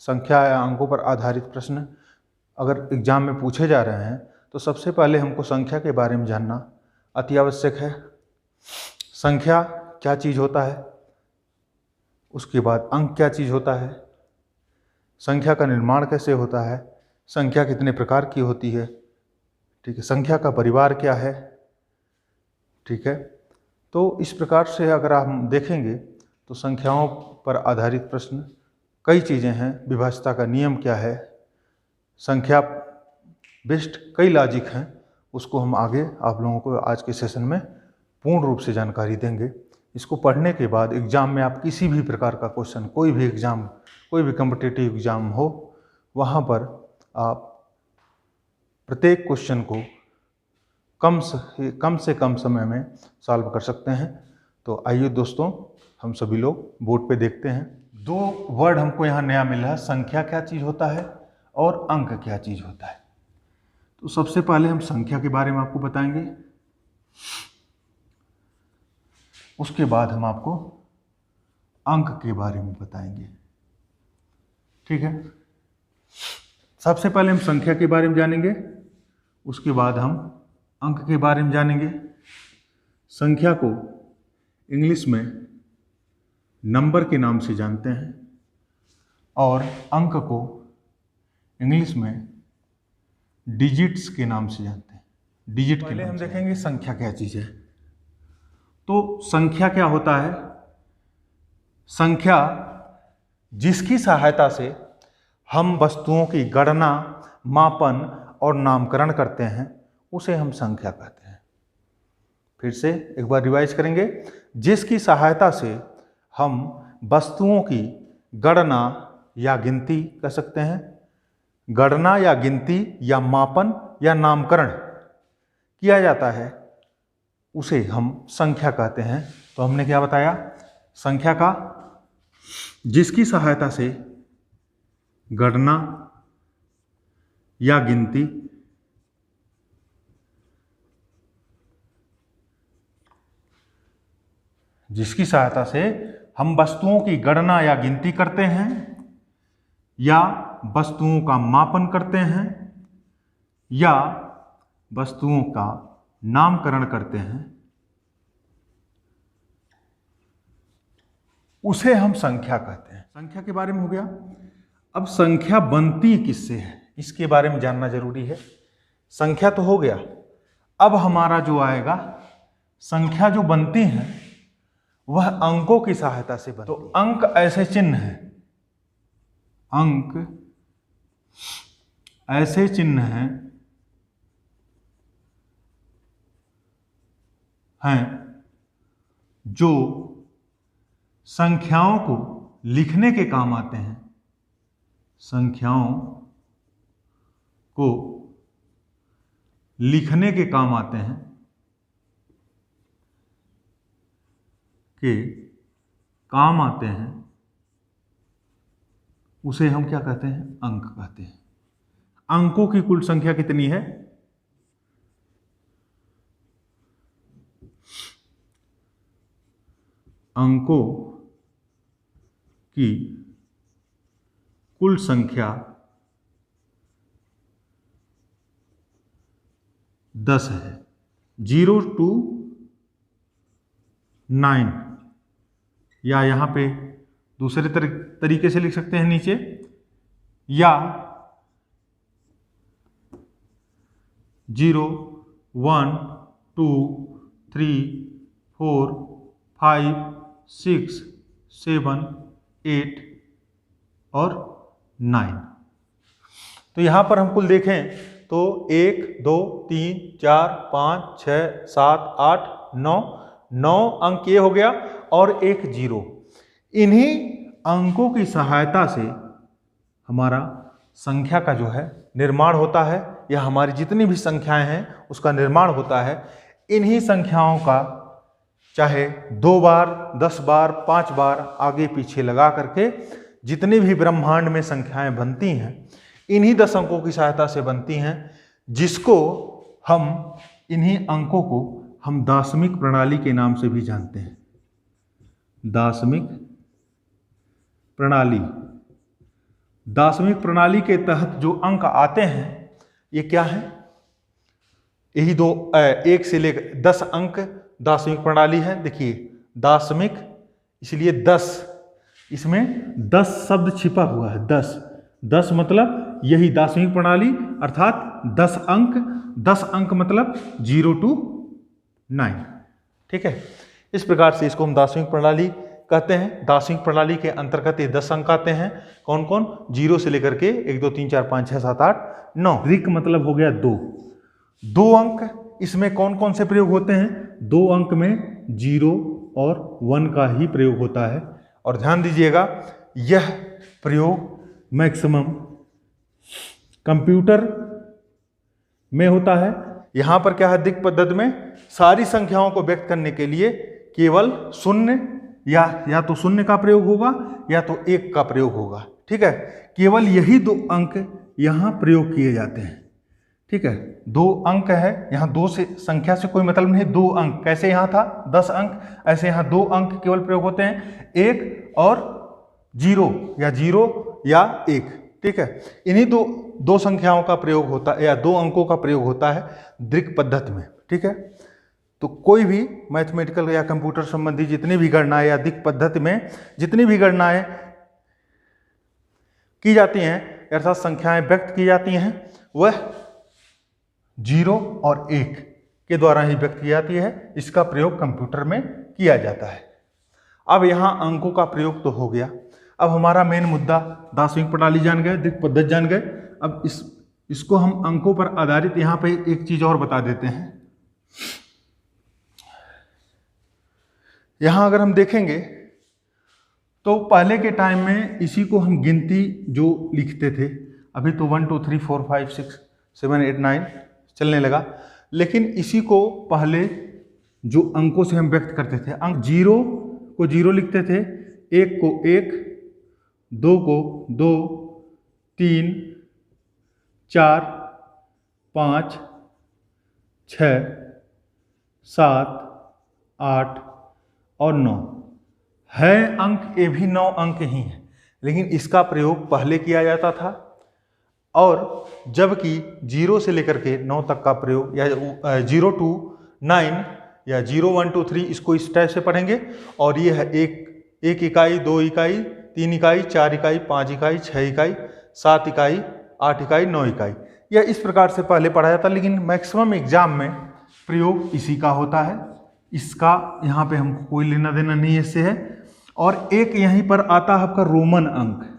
संख्या या अंकों पर आधारित प्रश्न अगर एग्जाम में पूछे जा रहे हैं तो सबसे पहले हमको संख्या के बारे में जानना अति आवश्यक है। संख्या क्या चीज़ होता है, उसके बाद अंक क्या चीज़ होता है, संख्या का निर्माण कैसे होता है, संख्या कितने प्रकार की होती है, ठीक है, संख्या का परिवार क्या है, ठीक है। तो इस प्रकार से अगर हम देखेंगे तो संख्याओं पर आधारित प्रश्न कई चीज़ें हैं। विभाज्यता का नियम क्या है, संख्या बेस्ड कई लॉजिक हैं, उसको हम आगे आप लोगों को आज के सेशन में पूर्ण रूप से जानकारी देंगे। इसको पढ़ने के बाद एग्ज़ाम में आप किसी भी प्रकार का क्वेश्चन, कोई भी एग्ज़ाम, कोई भी कॉम्पिटिटिव एग्ज़ाम हो, वहाँ पर आप प्रत्येक क्वेश्चन को कम से कम समय में सॉल्व कर सकते हैं। तो आइए दोस्तों, हम सभी लोग बोर्ड पे देखते हैं। दो वर्ड हमको यहाँ नया मिला है, संख्या क्या चीज़ होता है और अंक क्या चीज़ होता है। तो सबसे पहले हम संख्या के बारे में आपको बताएंगे, उसके बाद हम आपको अंक के बारे में बताएंगे, ठीक है। सबसे पहले हम संख्या के बारे में जानेंगे, उसके बाद हम अंक के बारे में जानेंगे। संख्या को इंग्लिश में नंबर के नाम से जानते हैं और अंक को इंग्लिश में डिजिट्स के नाम से जानते हैं। डिजिट के पहले हम देखेंगे संख्या क्या चीज़ है। तो संख्या क्या होता है? संख्या जिसकी सहायता से हम वस्तुओं की गणना, मापन और नामकरण करते हैं उसे हम संख्या कहते हैं। फिर से एक बार रिवाइज करेंगे। जिसकी सहायता से हम वस्तुओं की गणना या गिनती कर सकते हैं, गणना या गिनती या मापन या नामकरण किया जाता है, उसे हम संख्या कहते हैं। तो हमने क्या बताया? संख्या का जिसकी सहायता से गणना या गिनती जिसकी सहायता से हम वस्तुओं की गणना या गिनती करते हैं या वस्तुओं का मापन करते हैं या वस्तुओं का नामकरण करते हैं, उसे हम संख्या कहते हैं। संख्या के बारे में हो गया। अब संख्या बनती किससे है, इसके बारे में जानना जरूरी है। संख्या तो हो गया, अब हमारा जो आएगा, संख्या जो बनती है वह अंकों की सहायता से बनती है। तो अंक ऐसे चिन्ह हैं, अंक ऐसे चिन्ह हैं जो संख्याओं को लिखने के काम आते हैं, संख्याओं को लिखने के काम आते हैं, उसे हम क्या कहते हैं? अंक कहते हैं। अंकों की कुल संख्या कितनी है? अंकों की कुल संख्या 10 है। 0 to 9, या यहाँ पे दूसरे तरीके से लिख सकते हैं नीचे, या 0, 1, 2, 3, 4, 5, 6, 7, 8 और 9। तो यहाँ पर हम कुल देखें तो 1, 2, 3, 4, 5, 6, 7, 8, 9 अंक ये हो गया और एक 0। इन्हीं अंकों की सहायता से हमारा संख्या का जो है निर्माण होता है, या हमारी जितनी भी संख्याएं हैं उसका निर्माण होता है। इन्हीं संख्याओं का चाहे 2 बार, 10 बार, 5 बार आगे पीछे लगा करके जितनी भी ब्रह्मांड में संख्याएं बनती हैं, इन्हीं 10 अंकों की सहायता से बनती हैं, जिसको हम, इन्हीं अंकों को हम दाशमिक प्रणाली के नाम से भी जानते हैं। दाशमिक प्रणाली दार्शनिक प्रणाली के तहत जो अंक आते हैं ये क्या है, यही दो 1 से लेकर 10 अंक दार्शनिक प्रणाली है। देखिए दार्शनिक, इसलिए 10, इसमें 10 शब्द छिपा हुआ है। 10 मतलब यही दार्शनिक प्रणाली, अर्थात 10 अंक। 10 अंक मतलब 0 to 9। ठीक है, इस प्रकार से इसको हम दार्शनिक प्रणाली कहते हैं। दार्शनिक प्रणाली के अंतर्गत ये 10 अंक आते हैं। कौन कौन? 0 से लेकर के 1 2 3 4 5 6 7 8 9। ऋक मतलब हो गया 2 अंक। इसमें कौन कौन से प्रयोग होते हैं? 2 अंक में 0 और 1 का ही प्रयोग होता है। और ध्यान दीजिएगा, यह प्रयोग मैक्सिमम कंप्यूटर में होता है। यहां पर क्या है, दिक् पद्धति में सारी संख्याओं को व्यक्त करने के लिए केवल शून्य या तो शून्य का प्रयोग होगा या तो 1 का प्रयोग होगा। ठीक है, केवल यही 2 अंक यहां प्रयोग किए जाते हैं। ठीक है, 2 अंक है यहाँ, 2 से संख्या से कोई मतलब नहीं। 2 अंक कैसे यहाँ था 10 अंक, ऐसे यहाँ 2 अंक केवल प्रयोग होते हैं, 1 और 0 या 1। ठीक है, इन्हीं दो संख्याओं का प्रयोग होता है या 2 अंकों का प्रयोग होता है दृक् पद्धति में। ठीक है, तो कोई भी मैथमेटिकल या कंप्यूटर संबंधी जितनी भी गणनाएं या दिक् पद्धति में जितनी भी गणनाएं की जाती हैं अर्थात संख्याएं व्यक्त की जाती हैं, वह 0 और 1 के द्वारा ही व्यक्त की जाती है। इसका प्रयोग कंप्यूटर में किया जाता है। अब यहाँ अंकों का प्रयोग तो हो गया। अब हमारा मेन मुद्दा दार्शनिक प्रणाली जान गए, दिक् पद्धति जान गए। अब इसको हम अंकों पर आधारित यहाँ पे एक चीज और बता देते हैं। यहाँ अगर हम देखेंगे तो पहले के टाइम में इसी को हम गिनती जो लिखते थे, अभी तो 1 2 3 4 5 6 7 8 9 चलने लगा, लेकिन इसी को पहले जो अंकों से हम व्यक्त करते थे, अंक 0 को 0 लिखते थे, 1 को 1, 2 को 2, 3 4 5 6 7 8 और 9 है अंक। ये भी 9 अंक ही हैं, लेकिन इसका प्रयोग पहले किया जाता था। और जबकि 0 से लेकर के 9 तक का प्रयोग या 0 to 9 या 0 1 2 3 इसको इस टाइप से पढ़ेंगे। और ये है 1 इकाई, 2 इकाई, 3 इकाई, 4 इकाई, 5 इकाई, 6 इकाई, 7 इकाई, 8 इकाई, 9 इकाई, यह इस प्रकार से पहले पढ़ा जाता। लेकिन मैक्सिमम एग्जाम में प्रयोग इसी का होता है। इसका यहाँ पे हमको कोई लेना देना नहीं इससे है। और एक यहीं पर आता है आपका रोमन अंक,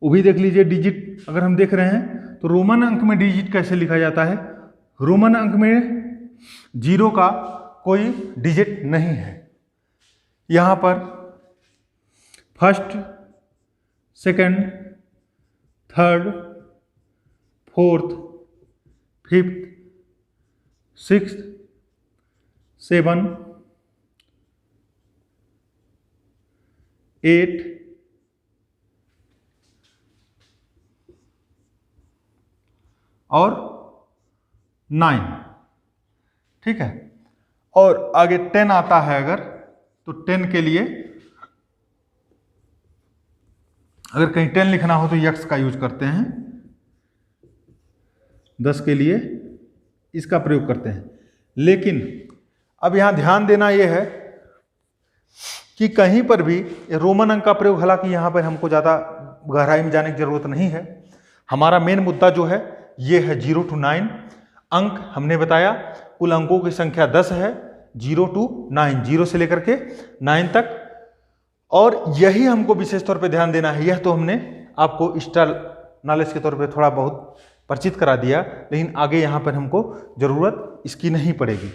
वो भी देख लीजिए। डिजिट अगर हम देख रहे हैं तो रोमन अंक में डिजिट कैसे लिखा जाता है। रोमन अंक में 0 का कोई डिजिट नहीं है। यहाँ पर first, second, third, fourth, fifth, sixth, 7, 8, और 9। ठीक है, और आगे 10 आता है अगर, तो 10 के लिए अगर कहीं 10 लिखना हो तो यक्स का यूज करते हैं। 10 के लिए इसका प्रयोग करते हैं। लेकिन अब यहां ध्यान देना यह है कि कहीं पर भी रोमन अंक का प्रयोग, हालांकि यहां पर हमको ज़्यादा गहराई में जाने की जरूरत नहीं है। हमारा मेन मुद्दा जो है ये है 0 to 9 अंक। हमने बताया कुल अंकों की संख्या 10 है, 0 to 9, 0 से लेकर के 9 तक। और यही हमको विशेष तौर पे ध्यान देना है। यह तो हमने आपको एक्स्ट्रा नॉलेज के तौर पे थोड़ा बहुत परिचित करा दिया, लेकिन आगे यहाँ पर हमको ज़रूरत इसकी नहीं पड़ेगी।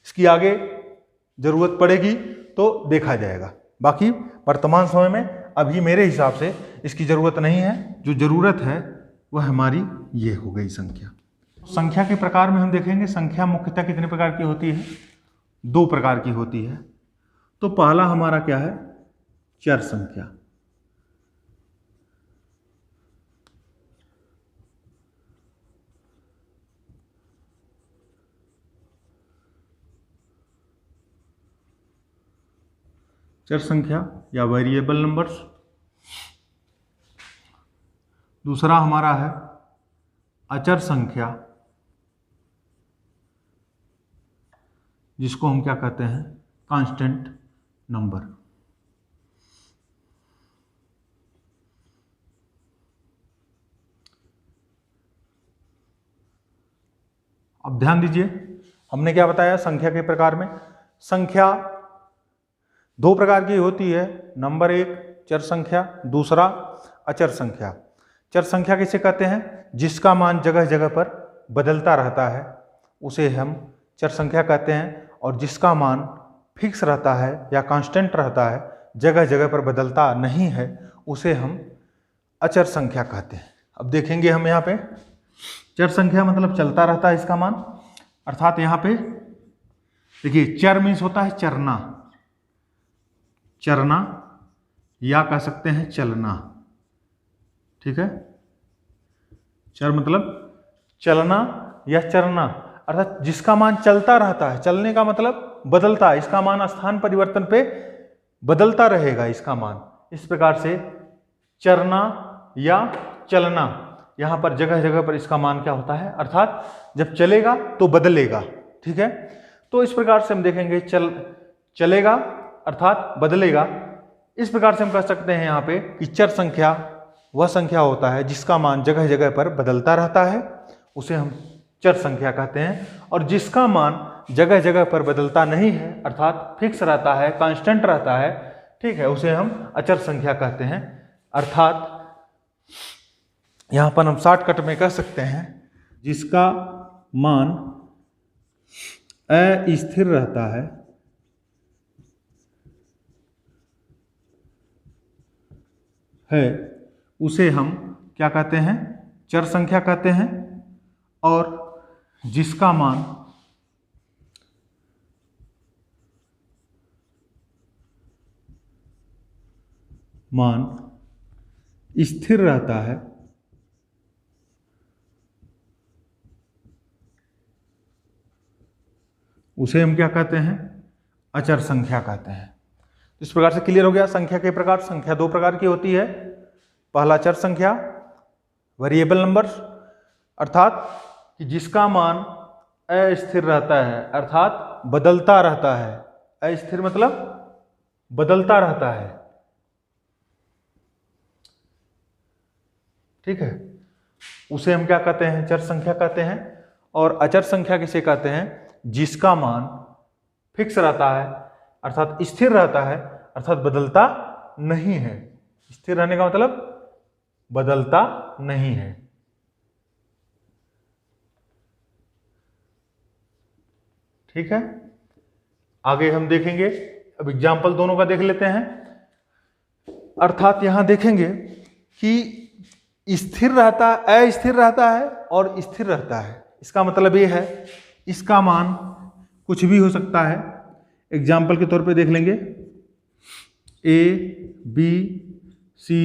इसकी आगे ज़रूरत पड़ेगी तो देखा जाएगा। बाकी वर्तमान समय में अभी मेरे हिसाब से इसकी ज़रूरत नहीं है। जो ज़रूरत है वह हमारी ये हो गई संख्या। संख्या के प्रकार में हम देखेंगे, संख्या मुख्यतः कितने प्रकार की होती है? 2 प्रकार की होती है। तो पहला हमारा क्या है? चर संख्या। चर संख्या या वेरिएबल नंबर्स। दूसरा हमारा है अचर संख्या, जिसको हम क्या कहते हैं, कांस्टेंट नंबर। अब ध्यान दीजिए, हमने क्या बताया संख्या के प्रकार में। संख्या दो प्रकार की होती है, नंबर एक चर संख्या, दूसरा अचर संख्या। चर संख्या किसे कहते हैं, जिसका मान जगह जगह पर बदलता रहता है उसे हम चर संख्या कहते हैं, और जिसका मान फिक्स रहता है या कांस्टेंट रहता है, जगह जगह पर बदलता नहीं है, उसे हम अचर संख्या कहते हैं। अब देखेंगे हम यहाँ पे, चर संख्या मतलब चलता रहता है इसका मान, अर्थात यहाँ पे देखिए चर मीन्स होता है चरना, चरना या कह सकते हैं चलना, ठीक है। चर मतलब चलना या चरना, अर्थात जिसका मान चलता रहता है, चलने का मतलब बदलता है, इसका मान स्थान परिवर्तन पे बदलता रहेगा इसका मान। इस प्रकार से चरना या चलना, यहाँ पर जगह जगह पर इसका मान क्या होता है, अर्थात जब चलेगा तो बदलेगा, ठीक है। तो इस प्रकार से हम देखेंगे चलेगा अर्थात बदलेगा। इस प्रकार से हम कह सकते हैं यहाँ पे कि चर संख्या वह संख्या होता है जिसका मान जगह जगह पर बदलता रहता है, उसे हम चर संख्या कहते हैं, और जिसका मान जगह जगह पर बदलता नहीं है अर्थात फिक्स रहता है, कांस्टेंट रहता है, ठीक है, उसे हम अचर संख्या कहते हैं। अर्थात यहाँ पर हम शॉर्टकट में कह सकते हैं जिसका मान अस्थिर रहता है उसे हम क्या कहते हैं, चर संख्या कहते हैं, और जिसका मान स्थिर रहता है उसे हम क्या कहते हैं, अचर संख्या कहते हैं। इस प्रकार से क्लियर हो गया संख्या के प्रकार। संख्या दो प्रकार की होती है, पहला चर संख्या वेरिएबल नंबर, अर्थात कि जिसका मान अस्थिर रहता है अर्थात बदलता रहता है। अस्थिर मतलब बदलता रहता है, ठीक है, उसे हम क्या कहते हैं, चर संख्या कहते हैं। और अचर संख्या किसे कहते हैं, जिसका मान फिक्स रहता है अर्थात स्थिर रहता है, अर्थात बदलता नहीं है। स्थिर रहने का मतलब बदलता नहीं है, ठीक है। आगे हम देखेंगे, अब एग्जाम्पल दोनों का देख लेते हैं। अर्थात यहां देखेंगे कि स्थिर रहता, अस्थिर रहता है और स्थिर रहता है। इसका मतलब ये है इसका मान कुछ भी हो सकता है। एग्जाम्पल के तौर पे देख लेंगे, ए बी सी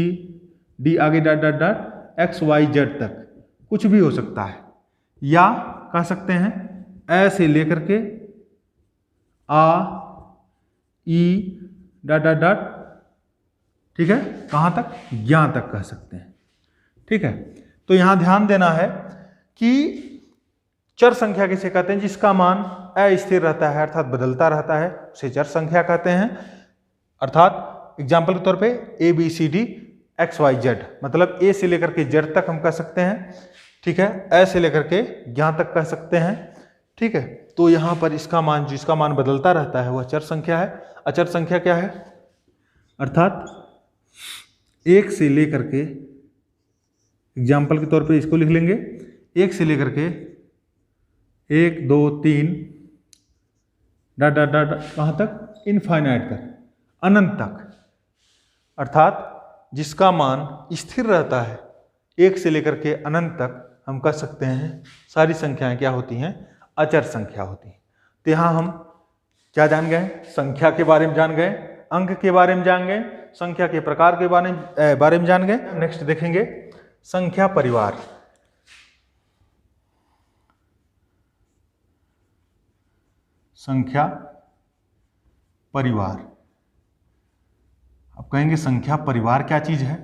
डी आगे dot dot dot X Y Z तक कुछ भी हो सकता है, या कह सकते हैं ए से लेकर के आ ई डॉट डॉट डॉट, ठीक है, कहाँ तक, ज्ञान तक कह सकते हैं, ठीक है। तो यहाँ ध्यान देना है कि चर संख्या किसे कहते हैं, जिसका मान अस्थिर रहता है अर्थात बदलता रहता है, उसे चर संख्या कहते हैं। अर्थात एग्जाम्पल के तौर पे A B C D X Y Z, मतलब ए से लेकर के जेड तक हम कह सकते हैं, ठीक है, ए से लेकर के ज्ञान तक कह सकते हैं, ठीक है। तो यहाँ पर इसका मान, जिसका मान बदलता रहता है वह चर संख्या है। अचर संख्या क्या है, अर्थात एक से लेकर के, एग्जाम्पल के तौर पे इसको लिख लेंगे, एक से लेकर के 1 2 3 डॉट डॉट डॉट कहाँ तक, इनफाइनाइट तक, अनंत तक। अर्थात जिसका मान स्थिर रहता है एक से लेकर के अनंत तक, हम कह सकते हैं सारी संख्याएं क्या होती हैं, अचर संख्या होती हैं। तो यहाँ हम क्या जान गए, संख्या के बारे में जान गए, अंक के बारे में जान गए, संख्या के प्रकार के बारे में जान गए। नेक्स्ट देखेंगे संख्या परिवार। संख्या परिवार, अब कहेंगे संख्या परिवार क्या चीज है,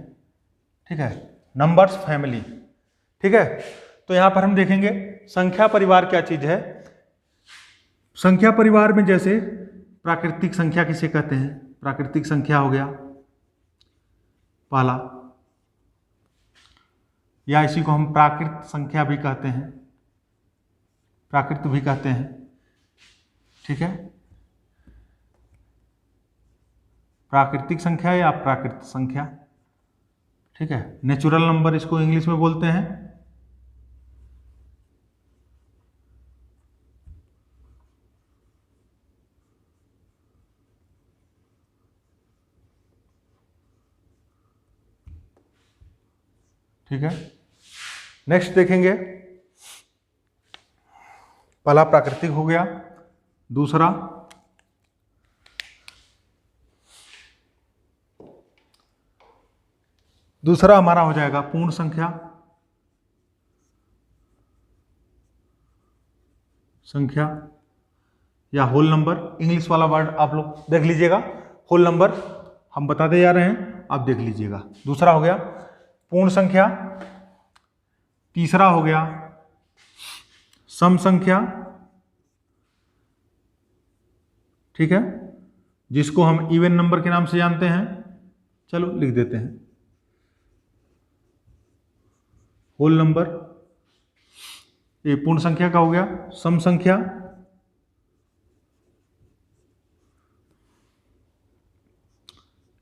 ठीक है। Numbers family. ठीक है, तो यहां पर हम देखेंगे संख्या परिवार क्या चीज है। संख्या परिवार में जैसे प्राकृतिक संख्या किसे कहते हैं, प्राकृतिक संख्या हो गया पहला, या इसी को हम प्राकृत संख्या भी कहते हैं, प्राकृत भी कहते हैं। ठीक है, प्राकृतिक संख्या या प्राकृत संख्या। ठीक है, नेचुरल नंबर इसको इंग्लिश में बोलते हैं। ठीक है, नेक्स्ट देखेंगे, पहला प्राकृतिक हो गया, दूसरा हमारा हो जाएगा पूर्ण संख्या। संख्या या होल नंबर, इंग्लिश वाला वर्ड आप लोग देख लीजिएगा, होल नंबर हम बताते जा रहे हैं, आप देख लीजिएगा। दूसरा हो गया पूर्ण संख्या, तीसरा हो गया सम संख्या। ठीक है, जिसको हम इवन नंबर के नाम से जानते हैं, चलो लिख देते हैं होल नंबर। ये पूर्ण संख्या का हो गया, सम संख्या,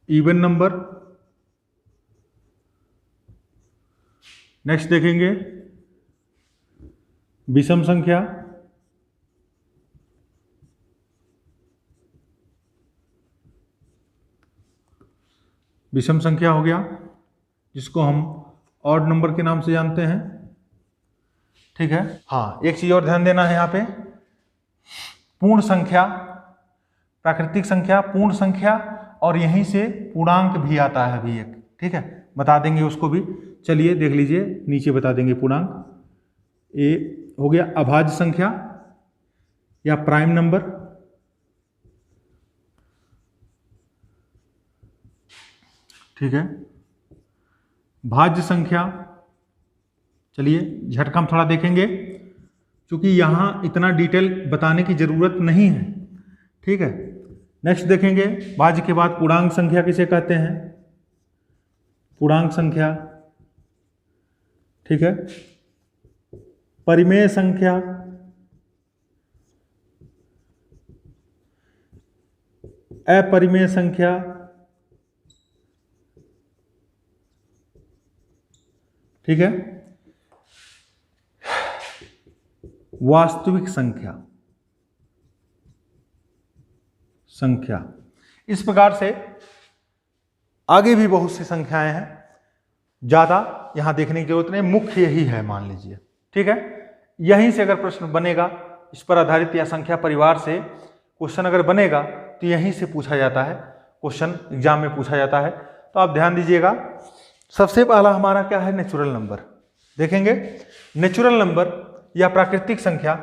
इवन नंबर। नेक्स्ट देखेंगे विषम संख्या, विषम संख्या हो गया, जिसको हम ऑड नंबर के नाम से जानते हैं। ठीक है, हाँ एक चीज और ध्यान देना है यहाँ पे, पूर्ण संख्या, प्राकृतिक संख्या, पूर्ण संख्या, और यहीं से पूर्णांक भी आता है अभी एक। ठीक है, बता देंगे उसको भी, चलिए देख लीजिए, नीचे बता देंगे पूर्णांक। ए हो गया अभाज्य संख्या या प्राइम नंबर। ठीक है, भाज्य संख्या, चलिए झटका हम थोड़ा देखेंगे, क्योंकि यहाँ इतना डिटेल बताने की जरूरत नहीं है। ठीक है, नेक्स्ट देखेंगे भाज्य के बाद पूर्णांक संख्या किसे कहते हैं, पूर्णांक संख्या। ठीक है, परिमेय संख्या, अपरिमेय संख्या। ठीक है, वास्तविक संख्या, संख्या। इस प्रकार से आगे भी बहुत सी संख्याएं हैं, ज्यादा यहां देखने की जरूरत नहीं, मुख्य यही है मान लीजिए। ठीक है, यहीं से अगर प्रश्न बनेगा इस पर आधारित या संख्या परिवार से क्वेश्चन अगर बनेगा तो यहीं से पूछा जाता है, क्वेश्चन एग्जाम में पूछा जाता है। तो आप ध्यान दीजिएगा, सबसे पहला हमारा क्या है, नेचुरल नंबर देखेंगे। नेचुरल नंबर या प्राकृतिक संख्या,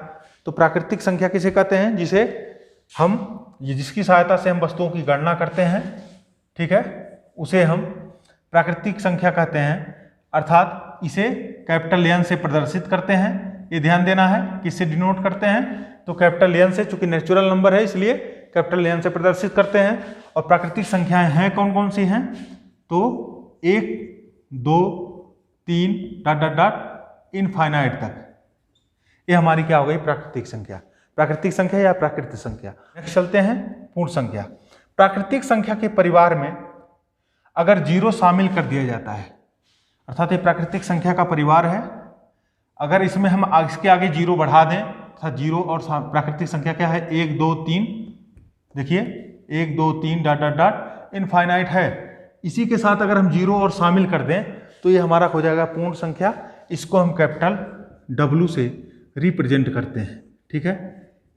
तो प्राकृतिक संख्या किसे कहते हैं, जिसे हम जिसकी सहायता से हम वस्तुओं की गणना करते हैं। ठीक है, उसे हम प्राकृतिक संख्या कहते हैं, अर्थात इसे कैपिटल एन से प्रदर्शित करते हैं। ये ध्यान देना है, किससे डिनोट करते हैं, तो कैपिटल एन से, चूंकि नेचुरल नंबर है इसलिए कैपिटल एन से प्रदर्शित करते हैं। और प्राकृतिक संख्याएं हैं कौन कौन सी हैं, तो 1 2 3 डॉट डॉट डॉट इनफाइनाइट तक, ये हमारी क्या हो गई, प्राकृतिक संख्या। प्राकृतिक संख्या या प्राकृतिक संख्या। नेक्स्ट चलते हैं पूर्ण संख्या। प्राकृतिक संख्या के परिवार में अगर जीरो शामिल कर दिया जाता है, अर्थात ये प्राकृतिक संख्या का परिवार है, अगर इसमें हम इसके आगे जीरो बढ़ा दें, अर्थात जीरो और प्राकृतिक संख्या क्या है, 1 2 3, देखिए 1 2 3 डॉट डॉट डॉट इनफाइनाइट है। इसी के साथ अगर हम जीरो और शामिल कर दें तो ये हमारा हो जाएगा पूर्ण संख्या। इसको हम कैपिटल W से रिप्रेजेंट करते हैं। ठीक है,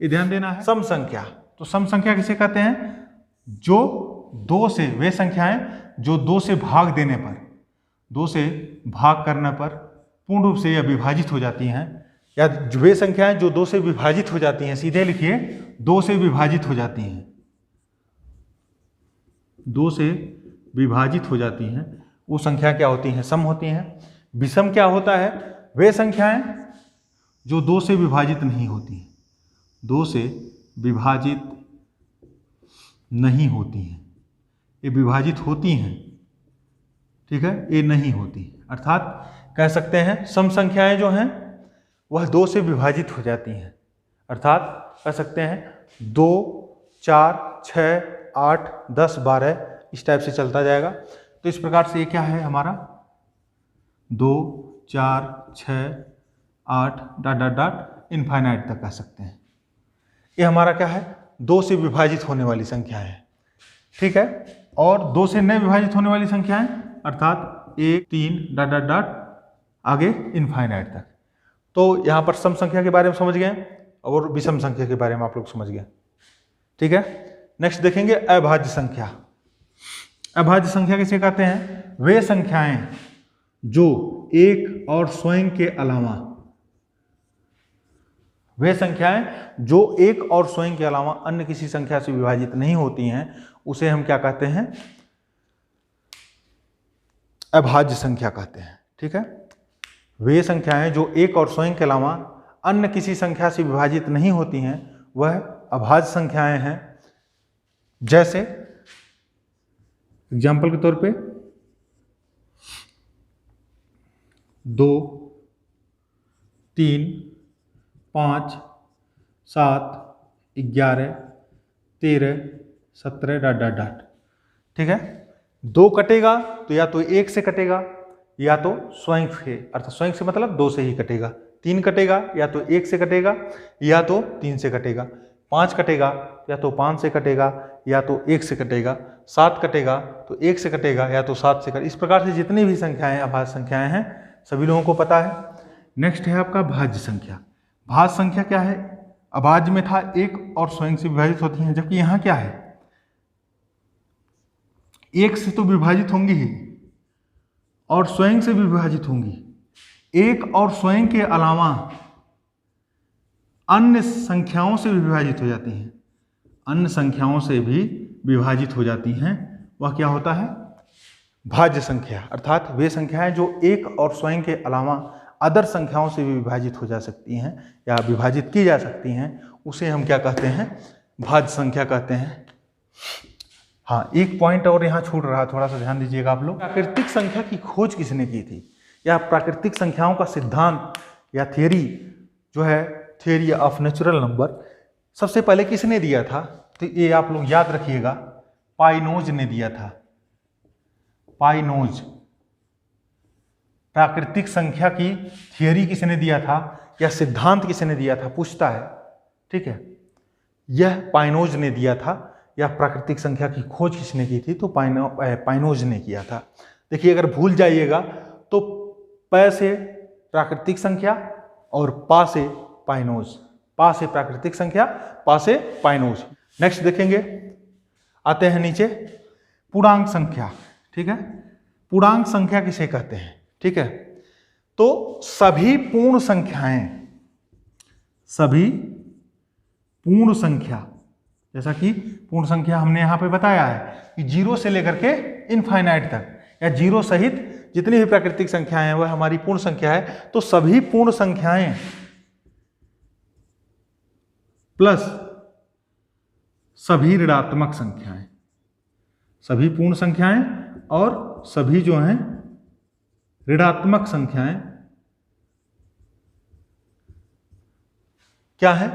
ये ध्यान देना है। सम संख्या, तो सम संख्या किसे कहते हैं, जो 2 से, वे संख्याएं जो 2 से भाग देने पर, 2 से भाग करने पर पूर्ण रूप से या विभाजित हो जाती हैं, या वे संख्याएं जो 2 से विभाजित हो जाती हैं, सीधे लिखिए 2 से विभाजित हो जाती हैं, 2 से विभाजित हो जाती हैं, वो संख्या क्या होती हैं? सम होती हैं। विषम क्या होता है? वे संख्याएं जो 2 से विभाजित नहीं होती हैं, 2 से विभाजित नहीं होती हैं। ये विभाजित होती हैं, ठीक है, ये नहीं होती। अर्थात कह सकते हैं सम संख्याएं जो हैं वह 2 से विभाजित हो जाती हैं। अर्थात कह सकते हैं 2, 4, 6, 8, 10, 12 इस टाइप से चलता जाएगा। तो इस प्रकार से ये क्या है हमारा 2, 4, 6, 8 डॉट डॉट डॉट इनफाइनाइट तक कह सकते हैं। ये हमारा क्या है? 2 से विभाजित होने वाली संख्या है, ठीक है। और 2 से न विभाजित होने वाली संख्याएं अर्थात 1, 3 डॉट डॉट डॉट आगे इनफाइनाइट तक। तो यहाँ पर सम संख्या के बारे में समझ गए और विषम संख्या के बारे में आप लोग समझ गए, ठीक है। नेक्स्ट देखेंगे अभाज्य संख्या। अभाज्य संख्या किसे कहते हैं? वे संख्याएं जो एक और स्वयं के अलावा, वे संख्याएं जो एक और स्वयं के अलावा अन्य किसी संख्या से विभाजित नहीं होती हैं, उसे हम क्या कहते हैं? अभाज्य संख्या कहते हैं, ठीक है। वे संख्याएं जो एक और स्वयं के अलावा अन्य किसी संख्या से विभाजित नहीं होती हैं वह अभाज्य संख्याएं हैं। जैसे एग्जाम्पल के तौर पे 2, 3, 5, 7, 11, 13, 17 डॉट डॉट डॉट, ठीक है। 2 कटेगा तो या तो 1 से कटेगा या तो स्वयं से, अर्थात स्वयं से मतलब 2 से ही कटेगा। 3 कटेगा या तो 1 से कटेगा या तो 3 से कटेगा। 5 कटेगा या तो 5 से कटेगा या तो 1 से कटेगा। 7 कटेगा तो 1 से कटेगा या तो 7 से कटेगा। इस प्रकार से जितनी भी संख्याएं अभाज्य संख्याएं हैं सभी लोगों को पता है। नेक्स्ट है आपका भाज्य संख्या। भाज्य संख्या क्या है? अभाज्य में था 1 और स्वयं से विभाजित होती हैं, जबकि यहाँ क्या है? 1 से तो विभाजित होंगी ही और स्वयं से भी विभाजित होंगी। 1 और स्वयं के अलावा अन्य संख्याओं से भी विभाजित हो जाती हैं। अन्य संख्याओं से भी विभाजित हो जाती हैं, वह क्या होता है? भाज्य संख्या। अर्थात वे संख्याएं जो 1 और स्वयं के अलावा अदर संख्याओं से भी विभाजित हो जा सकती हैं या विभाजित की जा सकती हैं, उसे हम क्या कहते हैं? भाज्य संख्या कहते हैं। हाँ, एक पॉइंट और यहाँ छूट रहा, थोड़ा सा ध्यान दीजिएगा आप लोग। प्राकृतिक संख्या की खोज किसने की थी, या प्राकृतिक संख्याओं का सिद्धांत या थियरी जो है, थियरी ऑफ नेचुरल नंबर, सबसे पहले किसने दिया था? तो ये आप लोग याद रखिएगा, पाइनोज ने दिया था। पाइनोज। प्राकृतिक संख्या की थियरी किसने दिया था या सिद्धांत किसने दिया था पूछता है, ठीक है। यह पाइनोज ने दिया था। या प्राकृतिक संख्या की खोज किसने की थी? तो पाइनोज ने किया था। देखिए, अगर भूल जाइएगा तो प से प्राकृतिक संख्या और पा से पाइनोज, पा से प्राकृतिक संख्या, पा से पाइनोज। नेक्स्ट देखेंगे, आते हैं नीचे, पूर्णांक संख्या, ठीक है। पूर्णांक संख्या किसे कहते हैं? ठीक है, तो सभी पूर्ण संख्याएं, सभी पूर्ण संख्या, जैसा कि पूर्ण संख्या हमने यहां पे बताया है कि 0 से लेकर के इनफाइनाइट तक, या 0 सहित जितनी भी प्राकृतिक संख्याएं हैं वह हमारी पूर्ण संख्या है। तो सभी पूर्ण संख्याएं प्लस सभी ऋणात्मक संख्याएं, सभी पूर्ण संख्याएं और सभी जो हैं ऋणात्मक संख्याएं क्या है?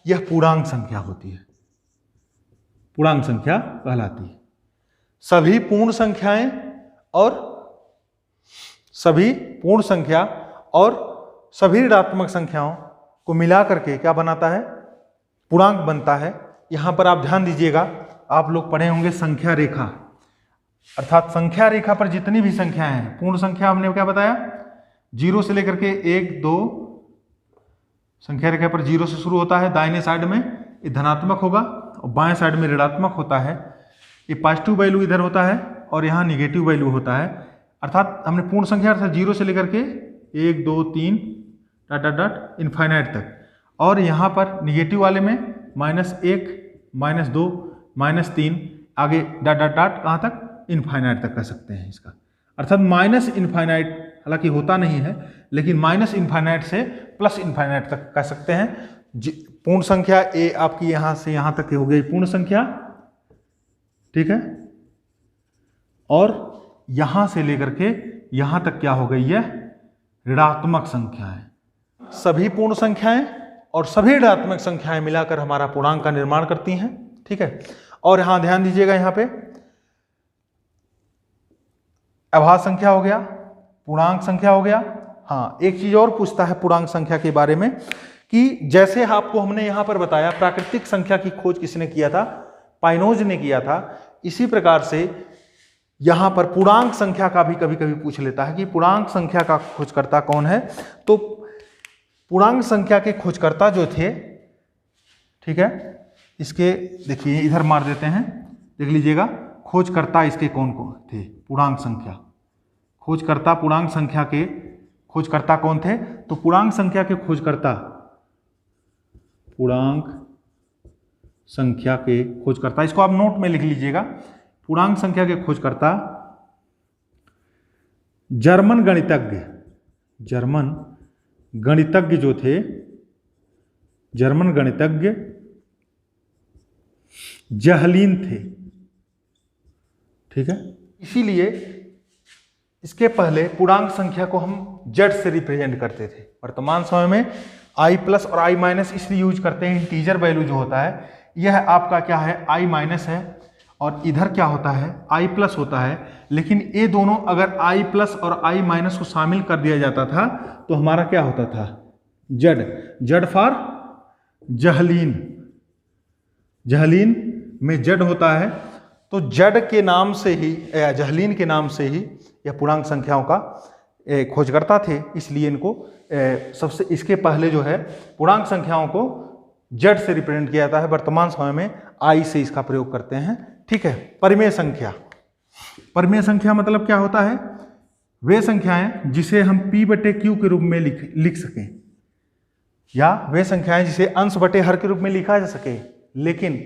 यह पूर्णांक संख्या होती है, पूर्णांक संख्या कहलाती है। सभी पूर्ण संख्याएं और सभी पूर्ण संख्या और सभी ऋणात्मक संख्याओं को मिला करके क्या बनाता है? पूर्णांक बनता है। यहां पर आप ध्यान दीजिएगा, आप लोग पढ़े होंगे संख्या रेखा, अर्थात संख्या रेखा पर जितनी भी संख्याएं हैं, पूर्ण संख्या हमने क्या बताया? 0 से लेकर के 1, 2, संख्या रेखा पर 0 से शुरू होता है। दाहिने साइड में ये धनात्मक होगा और बाएं साइड में ऋणात्मक होता है। ये पॉजिटिव वैल्यू इधर होता है और यहाँ निगेटिव वैल्यू होता है। अर्थात हमने पूर्ण संख्या अर्थात 0 से लेकर के 1, 2, 3 डॉट डॉट डॉट इनफाइनाइट तक, और यहाँ पर निगेटिव वाले में -1, -2, -3 आगे डॉट डॉट डॉट कहाँ तक? इनफाइनाइट तक कर सकते हैं इसका। अर्थात माइनस इनफाइनाइट, हालांकि होता नहीं है, लेकिन माइनस इनफाइनाइट से प्लस इनफाइनाइट तक कह सकते हैं। पूर्ण संख्या ए आपकी यहां से यहां तक हो गई पूर्ण संख्या, ठीक है, और यहां से लेकर के यहां तक क्या हो गई है, ऋणात्मक संख्याएं। सभी पूर्ण संख्याएं और सभी ऋणात्मक संख्याएं मिलाकर हमारा पूर्णांक का निर्माण करती हैं, ठीक है। और यहां ध्यान दीजिएगा, यहां पे अभाज्य संख्या हो गया, पूर्णांक संख्या हो गया। हाँ, एक चीज और पूछता है पूर्णांक संख्या के बारे में कि जैसे आपको हमने यहां पर बताया प्राकृतिक संख्या की खोज किसने किया था, पाइनोज ने किया था, इसी प्रकार से यहां पर पूर्णांक संख्या का भी कभी कभी पूछ लेता है कि पूर्णांक संख्या का खोजकर्ता कौन है। तो पूर्णांक संख्या के खोजकर्ता जो थे, ठीक है, इसके देखिए इधर मार देते हैं, देख लीजिएगा खोजकर्ता इसके कौन कौन थे, पूर्णांक संख्या खोजकर्ता, पूर्णांक संख्या के खोजकर्ता कौन थे। तो पूर्णांक संख्या के खोजकर्ता, पूर्णांक संख्या के खोजकर्ता, इसको आप नोट में लिख लीजिएगा, पूर्णांक संख्या के खोजकर्ता जर्मन गणितज्ञ जो थे, जर्मन गणितज्ञ जहलीन थे, ठीक है। इसीलिए इसके पहले पूर्णांक संख्या को हम जेड से रिप्रेजेंट करते थे। वर्तमान समय में आई प्लस और आई माइनस इसलिए यूज करते हैं, इंटीजर वैल्यू जो होता है यह आपका क्या है, आई माइनस है, और इधर क्या होता है, आई प्लस होता है। लेकिन ये दोनों अगर आई प्लस और आई माइनस को शामिल कर दिया जाता था तो हमारा क्या होता था, जेड फॉर जहलीन, जहलीन में जेड होता है। तो जेड के नाम से ही या जहलीन के नाम से ही यह पूर्णांक संख्याओं का खोजकर्ता थे, इसलिए इनको सबसे इसके पहले जो है पूर्णांक संख्याओं को जेड से रिप्रेजेंट किया जाता है। वर्तमान समय में आई से इसका प्रयोग करते हैं, ठीक है। परिमेय संख्या, परिमेय संख्या मतलब क्या होता है, वे संख्याएं जिसे हम p बटे q के रूप में लिख सकें, या वे संख्याएं जिसे अंश बटे हर के रूप में लिखा जा सके, लेकिन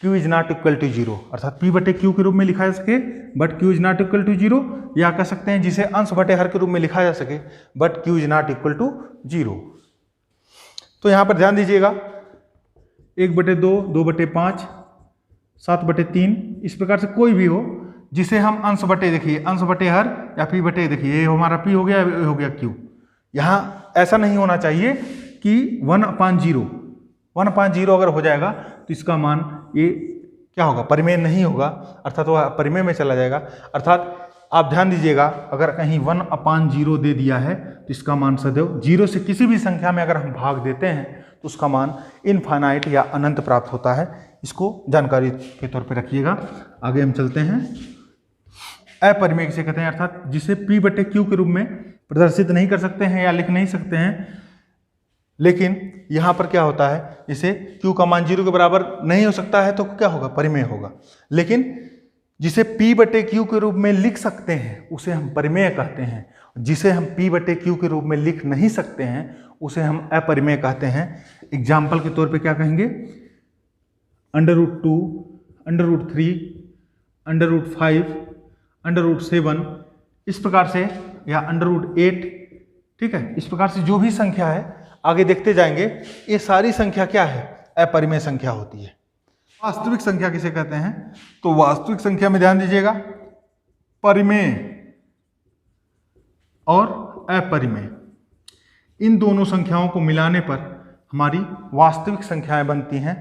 q is not equal to 0, अर्थात p बटे q के रूप में लिखा जा सके but q is not equal to 0, या कह सकते हैं जिसे अंश बटे हर के रूप में लिखा जा सके but q is not equal to 0। तो यहां पर ध्यान दीजिएगा 1/2, 2/5, 7/3, इस प्रकार से कोई भी हो जिसे हम अंश बटे, देखिए अंश बटे हर या p बटे, देखिए ये हमारा p हो गया, ये हो गया q। यहाँ ऐसा नहीं होना चाहिए कि 1/0 अगर हो जाएगा तो इसका मान ये क्या होगा, परिमेय नहीं होगा, अर्थात वह परिमेय में चला जाएगा। अर्थात आप ध्यान दीजिएगा, अगर कहीं 1/0 दे दिया है तो इसका मान सदैव 0 से किसी भी संख्या में अगर हम भाग देते हैं तो उसका मान इनफाइनाइट या अनंत प्राप्त होता है। इसको जानकारी के तौर पे रखिएगा। आगे हम चलते हैं। अपरिमेय किसे कहते हैं, अर्थात जिसे p बटे q के रूप में प्रदर्शित नहीं कर सकते हैं या लिख नहीं सकते हैं, लेकिन यहाँ पर क्या होता है, जैसे q का मान 0 के बराबर नहीं हो सकता है तो क्या होगा, परिमेय होगा। लेकिन जिसे p बटे q के रूप में लिख सकते हैं उसे हम परिमेय कहते हैं, जिसे हम p बटे q के रूप में लिख नहीं सकते हैं उसे हम अपरिमेय कहते हैं। एग्जाम्पल के तौर पे क्या कहेंगे, √2, √3, √5, √7, इस प्रकार से, या √8, ठीक है। इस प्रकार से जो भी संख्या है आगे देखते जाएंगे, ये सारी संख्या क्या है, अपरिमेय संख्या होती है। वास्तविक संख्या किसे कहते हैं, तो वास्तविक संख्या में ध्यान दीजिएगा, परिमेय और अपरिमेय इन दोनों संख्याओं को मिलाने पर हमारी वास्तविक संख्याएं बनती हैं।